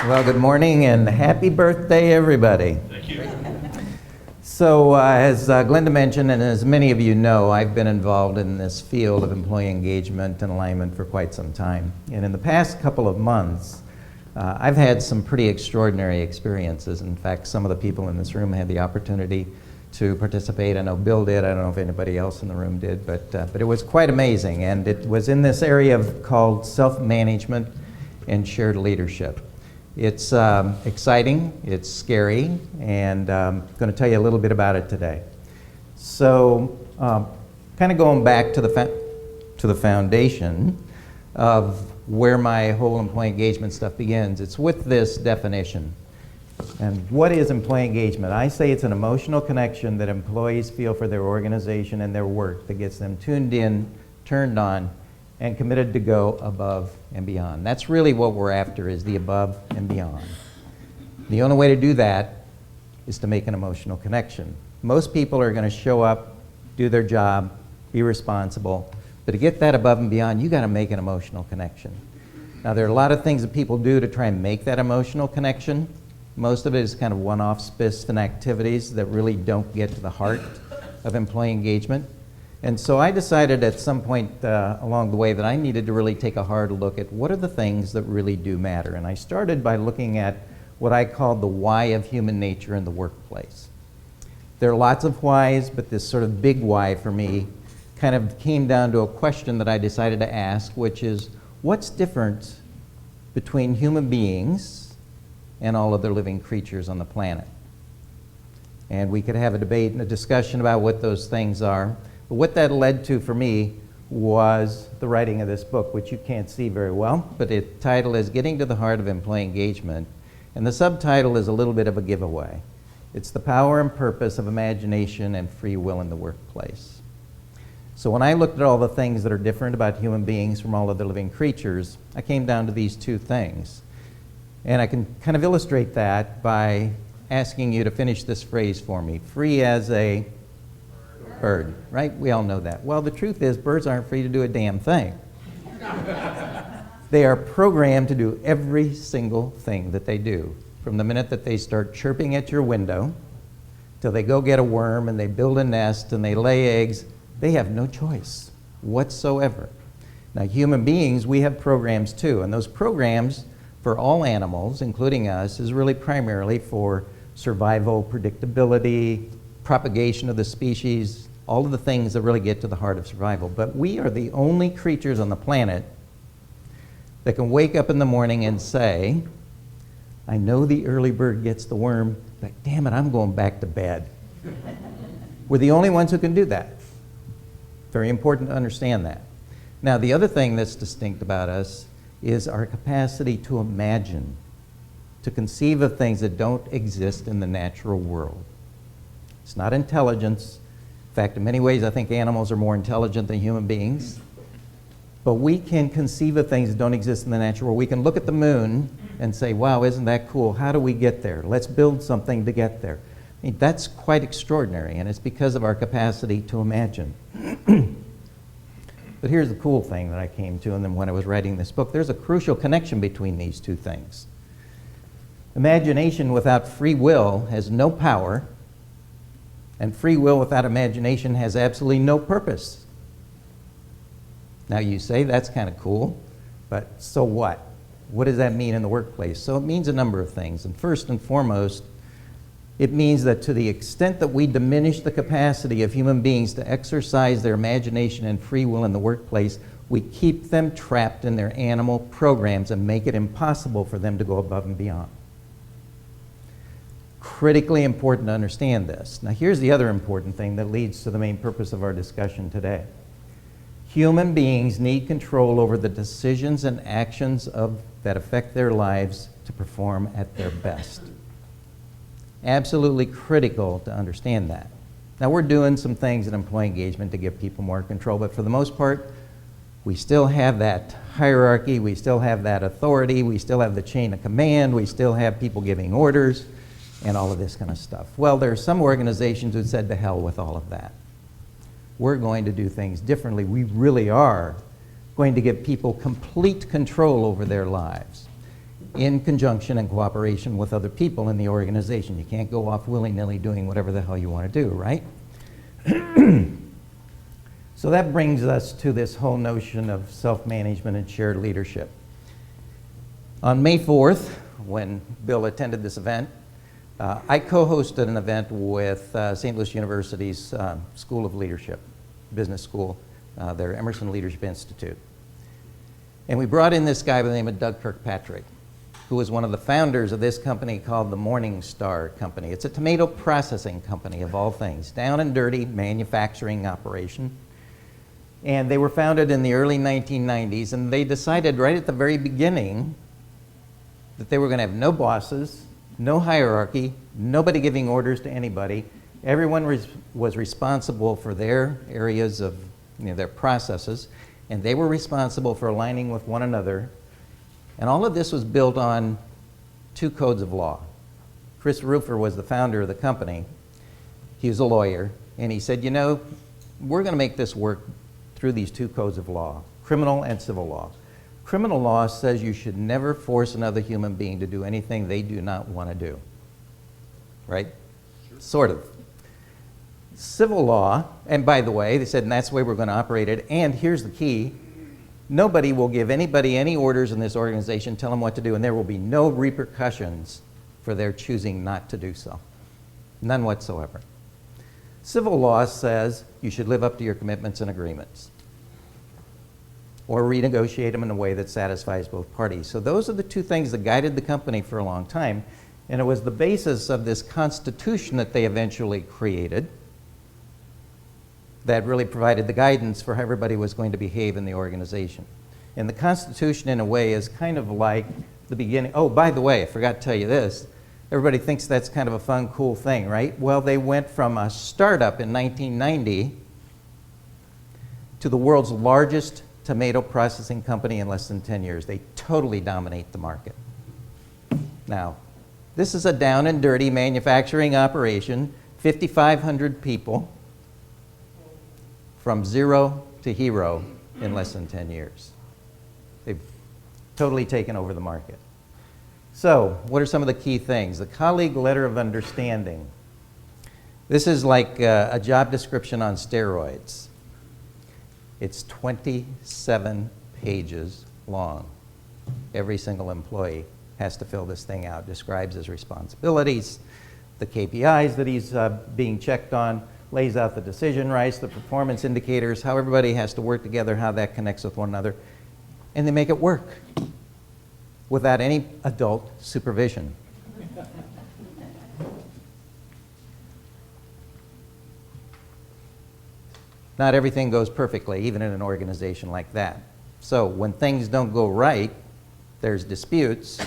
Well, good morning and happy birthday, everybody. Thank you. So, as Glenda mentioned, and as many of you know, I've been involved in this field of employee engagement and alignment for quite some time. And in the past couple of months, I've had some pretty extraordinary experiences. In fact, some of the people in this room had the opportunity to participate. I know Bill did. I don't know if anybody else in the room did, but it was quite amazing. And it was in this area called self-management and shared leadership. It's exciting, it's scary, and I'm going to tell you a little bit about it today. So, kind of going back to the foundation of where my whole employee engagement stuff begins, it's with this definition. And what is employee engagement? I say it's an emotional connection that employees feel for their organization and their work that gets them tuned in, turned on, and committed to go above and beyond. That's really what we're after, is the above and beyond. The only way to do that is to make an emotional connection. Most people are going to show up, do their job, be responsible, but to get that above and beyond, you got to make an emotional connection. Now, there are a lot of things that people do to try and make that emotional connection. Most of it is kind of one-off spiffs activities that really don't get to the heart of employee engagement. And so I decided at some point along the way that I needed to really take a hard look at what are the things that really do matter. And I started by looking at what I called the why of human nature in the workplace. There are lots of whys, but this sort of big why for me kind of came down to a question that I decided to ask, which is, what's different between human beings and all other living creatures on the planet? And we could have a debate and a discussion about what those things are. But what that led to for me was the writing of this book, which you can't see very well, but the title is Getting to the Heart of Employee Engagement, and the subtitle is a little bit of a giveaway. It's the power and purpose of imagination and free will in the workplace. So when I looked at all the things that are different about human beings from all other living creatures, I came down to these two things. And I can kind of illustrate that by asking you to finish this phrase for me. Free as a bird, right? We all know that. Well, the truth is, birds aren't free to do a damn thing. They are programmed to do every single thing that they do. From the minute that they start chirping at your window, till they go get a worm and they build a nest and they lay eggs, they have no choice whatsoever. Now, human beings, we have programs too, and those programs for all animals, including us, is really primarily for survival, predictability, propagation of the species, all of the things that really get to the heart of survival. But we are the only creatures on the planet that can wake up in the morning and say, I know the early bird gets the worm, but damn it, I'm going back to bed. We're the only ones who can do that. Very important to understand that. Now, the other thing that's distinct about us is our capacity to imagine, to conceive of things that don't exist in the natural world. It's not intelligence. In fact, in many ways, I think animals are more intelligent than human beings. But we can conceive of things that don't exist in the natural world. We can look at the moon and say, wow, isn't that cool? How do we get there? Let's build something to get there. I mean, that's quite extraordinary, and it's because of our capacity to imagine. But here's the cool thing that I came to, and then when I was writing this book, there's a crucial connection between these two things. Imagination without free will has no power, and free will without imagination has absolutely no purpose. Now you say that's kind of cool, but so what? What does that mean in the workplace? So it means a number of things. And first and foremost, it means that to the extent that we diminish the capacity of human beings to exercise their imagination and free will in the workplace, we keep them trapped in their animal programs and make it impossible for them to go above and beyond. Critically important to understand this. Now, here's the other important thing that leads to the main purpose of our discussion today. Human beings need control over the decisions and actions that affect their lives to perform at their best. Absolutely critical to understand that. Now, we're doing some things in employee engagement to give people more control, but for the most part, we still have that hierarchy, we still have that authority, we still have the chain of command, we still have people giving orders, and all of this kind of stuff. Well, there are some organizations who said to hell with all of that. We're going to do things differently. We really are going to give people complete control over their lives. in conjunction and cooperation with other people in the organization. You can't go off willy-nilly doing whatever the hell you want to do, right? So that brings us to this whole notion of self-management and shared leadership. On May 4th, when Bill attended this event, I co-hosted an event with St. Louis University's School of Leadership, Business School, their Emerson Leadership Institute. And we brought in this guy by the name of Doug Kirkpatrick, who was one of the founders of this company called the Morningstar Company. It's a tomato processing company, of all things, down and dirty manufacturing operation. And they were founded in the early 1990s, and they decided right at the very beginning that they were going to have no bosses, no hierarchy, nobody giving orders to anybody. Everyone was responsible for their areas of their processes, and they were responsible for aligning with one another. And all of this was built on 2 codes of law. Chris Rufer was the founder of the company. He was a lawyer, and he said, we're going to make this work through these 2 codes of law, criminal and civil law. Criminal law says you should never force another human being to do anything they do not want to do, right? Sure. Sort of. Civil law, and by the way, they said, and that's the way we're going to operate it, and here's the key, nobody will give anybody any orders in this organization, tell them what to do, and there will be no repercussions for their choosing not to do so. None whatsoever. Civil law says you should live up to your commitments and agreements, or renegotiate them in a way that satisfies both parties. So those are the 2 things that guided the company for a long time, and it was the basis of this constitution that they eventually created that really provided the guidance for how everybody was going to behave in the organization. And the Constitution, in a way, is kind of like the beginning. Oh, by the way, I forgot to tell you this. Everybody thinks that's kind of a fun, cool thing, right? Well, they went from a startup in 1990 to the world's largest tomato processing company in less than 10 years. They totally dominate the market. Now, this is a down and dirty manufacturing operation, 5,500 people, from zero to hero in less than 10 years. They've totally taken over the market. So, what are some of the key things? The colleague letter of understanding. This is like a job description on steroids. It's 27 pages long. Every single employee has to fill this thing out. Describes his responsibilities, the KPIs that he's being checked on, lays out the decision rights, the performance indicators, how everybody has to work together, how that connects with one another, and they make it work without any adult supervision. Not everything goes perfectly, even in an organization like that. So when things don't go right, there's disputes.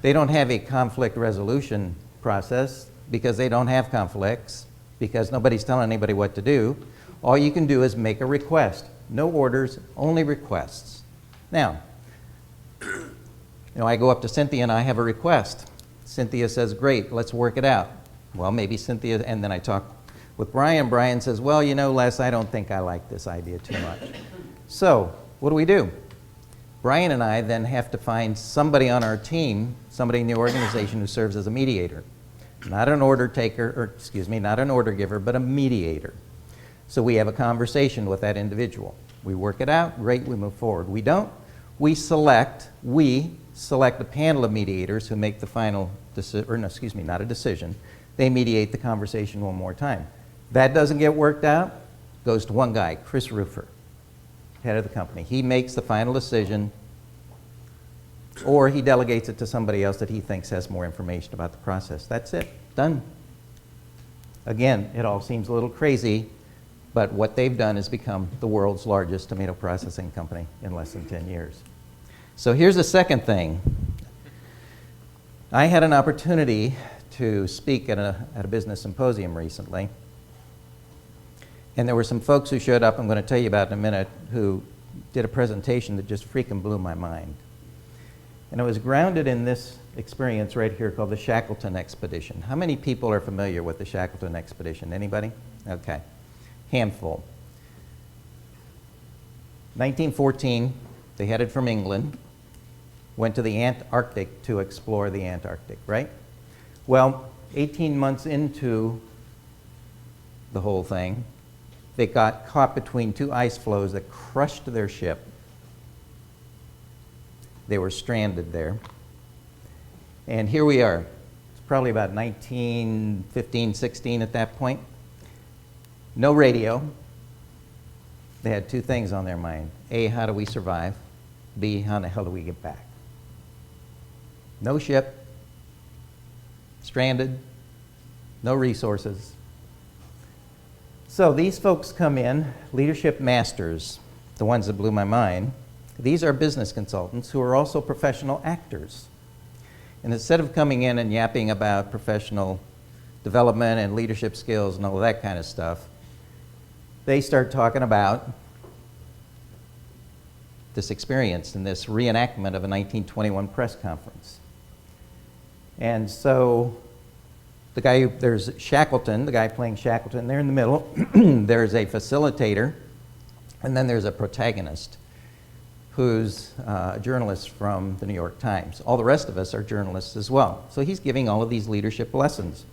They don't have a conflict resolution process because they don't have conflicts, because nobody's telling anybody what to do. All you can do is make a request. No orders, only requests. Now, I go up to Cynthia and I have a request. Cynthia says, great, let's work it out. Well, maybe Cynthia, and then I talk with Brian. Brian says, well, Les, I don't think I like this idea too much. So, what do? Brian and I then have to find somebody on our team, somebody in the organization who serves as a mediator. Not an order taker, not an order giver, but a mediator. So we have a conversation with that individual. We work it out, great, we move forward. We don't, we select a panel of mediators who make the final decision, not a decision. They mediate the conversation one more time. That doesn't get worked out, goes to one guy, Chris Rufer, head of the company. He makes the final decision, or he delegates it to somebody else that he thinks has more information about the process. That's it, done. Again, it all seems a little crazy, but what they've done is become the world's largest tomato processing company in less than 10 years. So here's the second thing. I had an opportunity to speak at a business symposium recently, and there were some folks who showed up, I'm going to tell you about in a minute, who did a presentation that just freaking blew my mind. And it was grounded in this experience right here called the Shackleton Expedition. How many people are familiar with the Shackleton Expedition? Anybody? Okay. Handful. 1914, they headed from England went to the Antarctic to explore the Antarctic, right? Well, 18 months into the whole thing, they got caught between two ice floes that crushed their ship. They were stranded there. And here we are. It's probably about 1915, 16 at that point. No radio. They had two things on their mind. A, how do we survive? B, how the hell do we get back? No ship, stranded, no resources. So these folks come in, leadership masters, the ones that blew my mind. These are business consultants who are also professional actors. And instead of coming in and yapping about professional development and leadership skills and all that kind of stuff, they start talking about this experience and this reenactment of a 1921 press conference. And so there's Shackleton, the guy playing Shackleton there in the middle. There's a facilitator, and then there's a protagonist who's a journalist from the New York Times. All the rest of us are journalists as well. So he's giving all of these leadership lessons.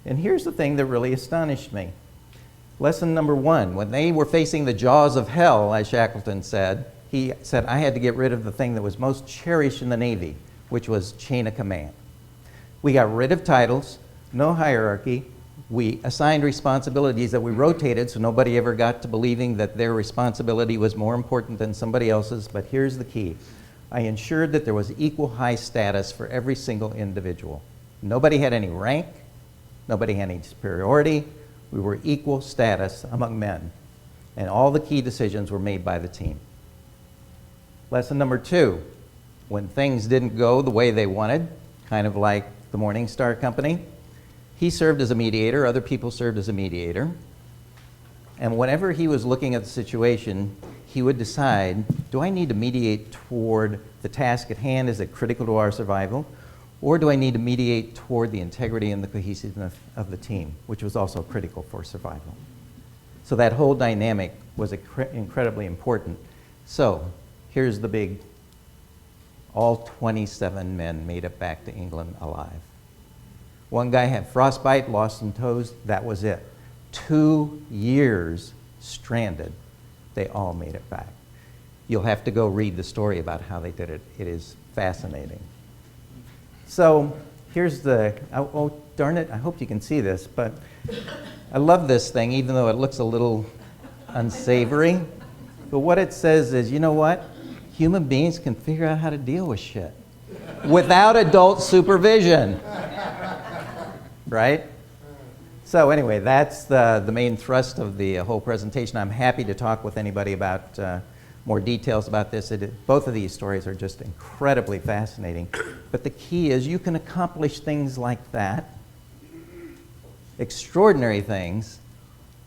And here's the thing that really astonished me. Lesson number one, when they were facing the jaws of hell, as Shackleton said, he said, I had to get rid of the thing that was most cherished in the Navy, which was chain of command. We got rid of titles, no hierarchy. We assigned responsibilities that we rotated so nobody ever got to believing that their responsibility was more important than somebody else's. But here's the key. I ensured that there was equal high status for every single individual. Nobody had any rank. Nobody had any superiority. We were equal status among men. And all the key decisions were made by the team. Lesson number two, when things didn't go the way they wanted, kind of like the Morningstar Company, he served as a mediator, other people served as a mediator. And whenever he was looking at the situation, he would decide, do I need to mediate toward the task at hand? Is it critical to our survival? Or do I need to mediate toward the integrity and the cohesiveness of the team, which was also critical for survival? So that whole dynamic was incredibly important. So here's the big, all 27 men made it back to England alive. One guy had frostbite, lost some toes, that was it. 2 years stranded, they all made it back. You'll have to go read the story about how they did it. It is fascinating. So here's oh darn it, I hope you can see this, but I love this thing, even though it looks a little unsavory. But what it says is, you know what? Human beings can figure out how to deal with shit without adult supervision, right? So anyway, that's the main thrust of the whole presentation. I'm happy to talk with anybody about more details about this. Both of these stories are just incredibly fascinating. But the key is you can accomplish things like that, extraordinary things,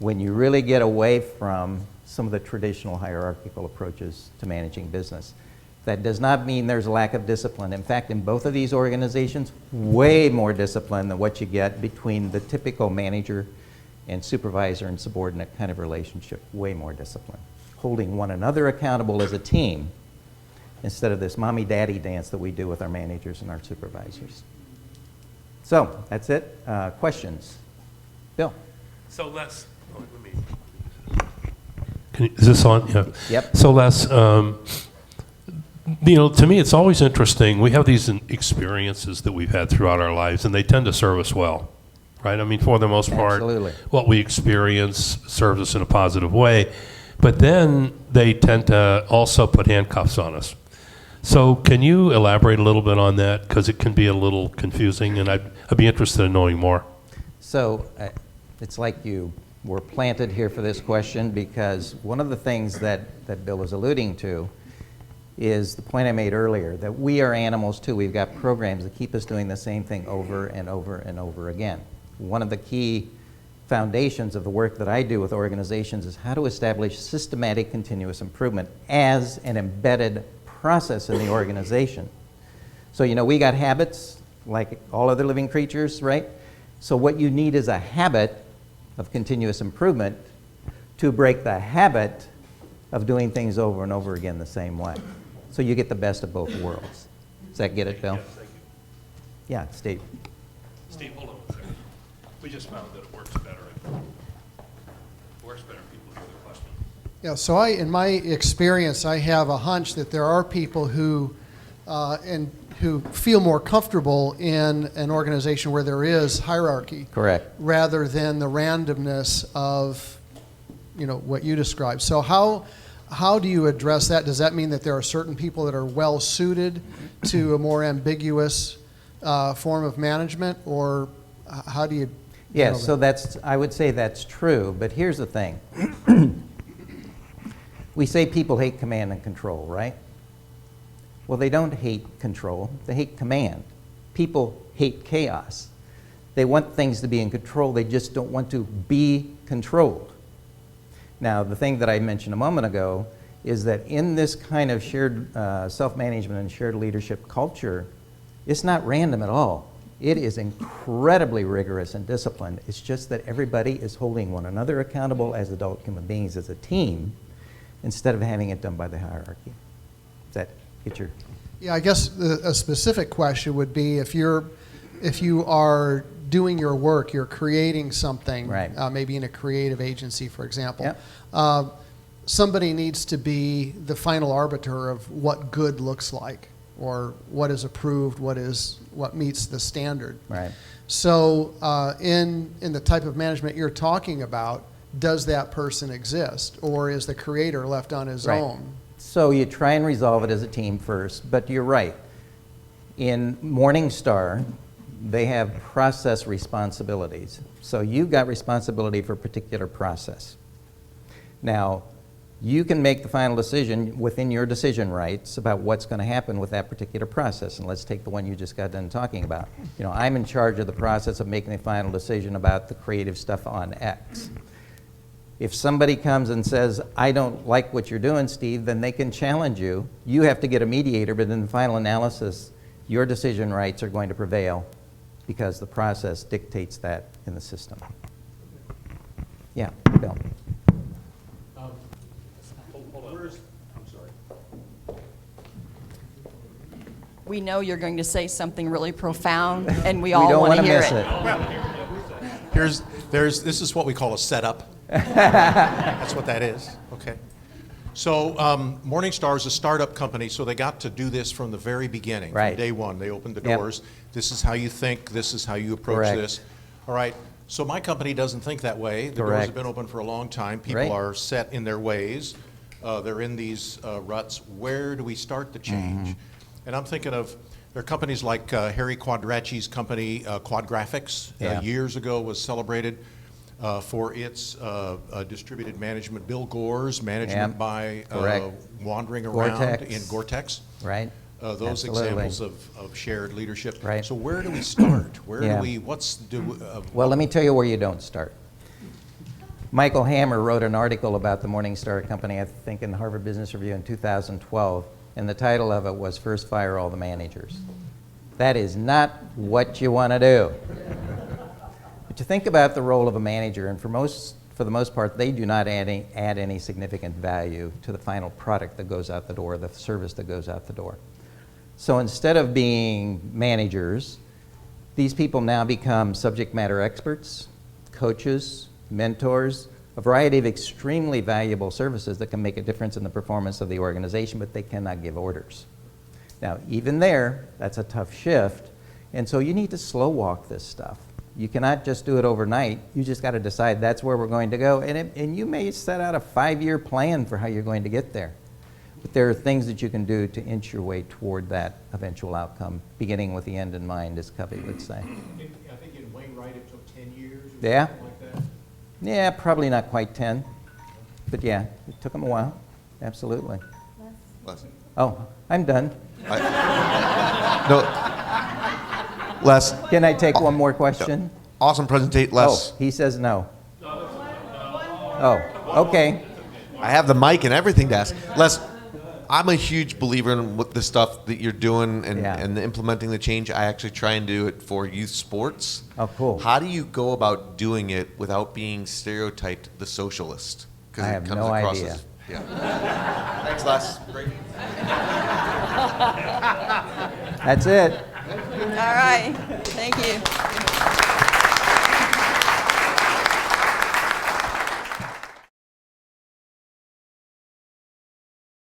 when you really get away from some of the traditional hierarchical approaches to managing business. That does not mean there's a lack of discipline. In fact, in both of these organizations, way more discipline than what you get between the typical manager and supervisor and subordinate kind of relationship. Way more discipline. Holding one another accountable as a team instead of this mommy-daddy dance that we do with our managers and our supervisors. So, that's it. Questions? Bill? So Les, is this on? Yeah. Yep. So Les, to me it's always interesting. We have these experiences that we've had throughout our lives, and they tend to serve us well, right? I mean, for the most part, absolutely, what we experience serves us in a positive way. But then they tend to also put handcuffs on us. So can you elaborate a little bit on that? Because it can be a little confusing, and I'd be interested in knowing more. So it's like you were planted here for this question, because one of the things that Bill was alluding to is the point I made earlier, that we are animals too. We've got programs that keep us doing the same thing over and over and over again. One of the key foundations of the work that I do with organizations is how to establish systematic continuous improvement as an embedded process in the organization. So, we got habits like all other living creatures, right? So what you need is a habit of continuous improvement to break the habit of doing things over and over again the same way. So you get the best of both worlds. Does that get it, Bill? Yeah, thank you. Yeah, Steve. Steve, hold on a second. We just found that it works better. It works better if people hear the question. Yeah, so in my experience, I have a hunch that there are people who feel more comfortable in an organization where there is hierarchy. Correct. Rather than the randomness of, what you described. So how do you address that? Does that mean that there are certain people that are well suited to a more ambiguous form of management, or how do you? Yes, so I would say that's true, but here's the thing. We say people hate command and control, right? Well, they don't hate control, they hate command. People hate chaos. They want things to be in control, they just don't want to be controlled. Now, the thing that I mentioned a moment ago is that in this kind of shared self-management and shared leadership culture, it's not random at all. It is incredibly rigorous and disciplined. It's just that everybody is holding one another accountable as adult human beings, as a team, instead of having it done by the hierarchy. Does that get your... Yeah, I guess a specific question would be if you are doing your work, you're creating something, right. Maybe in a creative agency, for example. Yep. Somebody needs to be the final arbiter of what good looks like, or what is approved, what meets the standard. Right. So in the type of management you're talking about, does that person exist, or is the creator left on his right. own? So you try and resolve it as a team first, but you're right. In Morningstar, they have process responsibilities. So you've got responsibility for a particular process. Now, you can make the final decision within your decision rights about what's going to happen with that particular process. And let's take the one you just got done talking about. I'm in charge of the process of making the final decision about the creative stuff on X. If somebody comes and says, I don't like what you're doing, Steve, then they can challenge you. You have to get a mediator, but in the final analysis, your decision rights are going to prevail because the process dictates that in the system. Yeah, Bill. We know you're going to say something really profound, and we We all don't want to hear miss it. This is what we call a setup. That's what that is. Okay. So Morningstar is a startup company, so they got to do this from the very beginning. Right. From day one, they opened the Yep. doors. This is how you think. This is how you approach Correct. this. All right. So my company doesn't think that way. The doors Correct. have been open for a long time. People Right. are set in their ways. They're in these ruts. Where do we start the change? And I'm thinking of, there are companies like Harry Quadracci's company, Quad Graphics, Yeah. years ago was celebrated for its distributed management. Bill Gore's management Yeah. by Correct. wandering around Gore-Tex. in Gore-Tex. Right? Those Absolutely. examples of shared leadership. Right. So where do we start? Where Yeah. do we, Well, let me tell you where you don't start. Michael Hammer wrote an article about the Morningstar Company, I think in Harvard Business Review in 2012, and the title of it was First Fire All the Managers. That is not what you want to do. But you think about the role of a manager, and for the most part, they do not add any significant value to the final product that goes out the door, the service that goes out the door. So instead of being managers, these people now become subject matter experts, coaches, mentors, a variety of extremely valuable services that can make a difference in the performance of the organization, but they cannot give orders. Now, even there, that's a tough shift, and so you need to slow walk this stuff. You cannot just do it overnight. You just got to decide that's where we're going to go, and you may set out a 5-year plan for how you're going to get there. But there are things that you can do to inch your way toward that eventual outcome, beginning with the end in mind, as Covey would say. I think in Wainwright it took 10 years or Yeah. something like that. Yeah, probably not quite 10, but yeah, it took them a while, absolutely. Les. Oh, I'm done. No. Les. Can I take one more question? Awesome presentation, Les. Oh, he says no. Oh, okay. I have the mic and everything to ask. Les, I'm a huge believer in what the stuff that you're doing and, Yeah. and implementing the change. I actually try and do it for youth sports. Oh, cool. How do you go about doing it without being stereotyped the socialist? I have no idea. Yeah. Thanks, Les. Great. That's it. All right. Thank you.